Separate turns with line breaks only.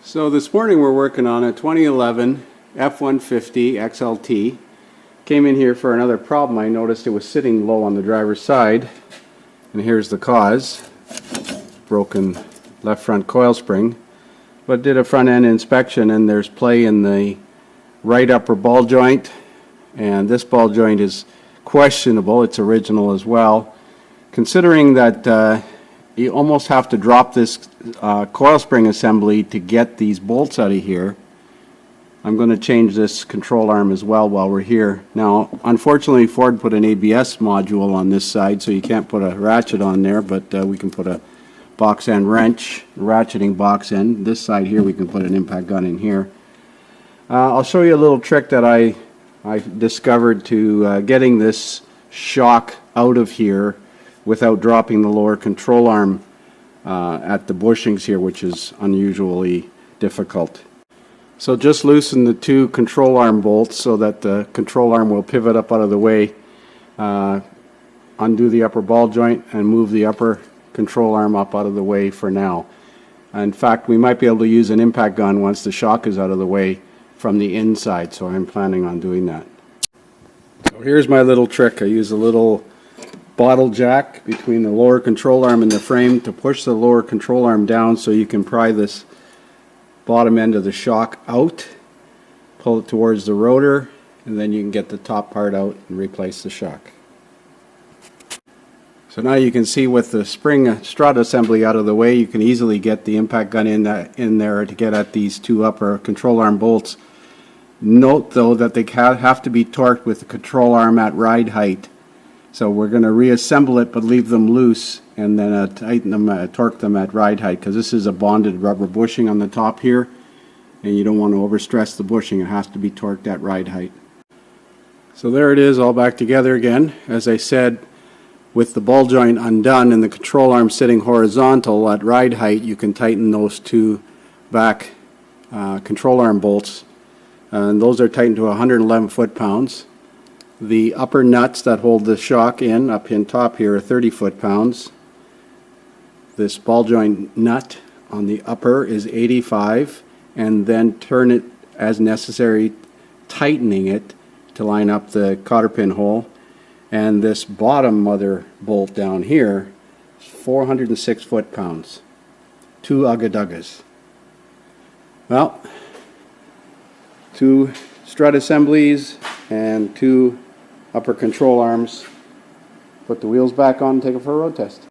So this morning we're working on a 2011 F150 XLT. Came in here for another problem. I noticed it was sitting low on the driver's side, and here's the cause. Broken left front coil spring. But did a front end inspection, and there's play in the right upper ball joint, and this ball joint is questionable. It's original as well. Considering that you almost have to drop this coil spring assembly to get these bolts out of here, I'm going to change this control arm as well while we're here. Now, unfortunately, Ford put an ABS module on this side, so you can't put a ratchet on there, but we can put a box end wrench, ratcheting box end. This side here, we can put an impact gun in here. I'll show you a little trick that I discovered to getting this shock out of here without dropping the lower control arm at the bushings here, which is unusually difficult. So just loosen the two control arm bolts so that the control arm will pivot up out of the way. Undo the upper ball joint and move the upper control arm up out of the way for now. In fact, we might be able to use an impact gun once the shock is out of the way from the inside, so I'm planning on doing that. So here's my little trick. I use a little bottle jack between the lower control arm and the frame to push the lower control arm down so you can pry this bottom end of the shock out, pull it towards the rotor, and then you can get the top part out and replace the shock. So now you can see with the spring strut assembly out of the way, you can easily get the impact gun in there to get at these two upper control arm bolts. Note though that they have to be torqued with the control arm at ride height. So we're going to reassemble it but leave them loose and then tighten them, torque them at ride height, because this is a bonded rubber bushing on the top here, and you don't want to overstress the bushing. It has to be torqued at ride height. So there it is, all back together again. As I said, with the ball joint undone and the control arm sitting horizontal at ride height, you can tighten those two back control arm bolts, and those are tightened to 111 foot-pounds. The upper nuts that hold the shock in up in top here are 30 foot-pounds. This ball joint nut on the upper is 85, and then turn it as necessary, tightening it to line up the cotter pin hole. And this bottom mother bolt down here is 406 foot-pounds. Two ugga-duggas. Well, two strut assemblies and two upper control arms. Put the wheels back on and take it for a road test.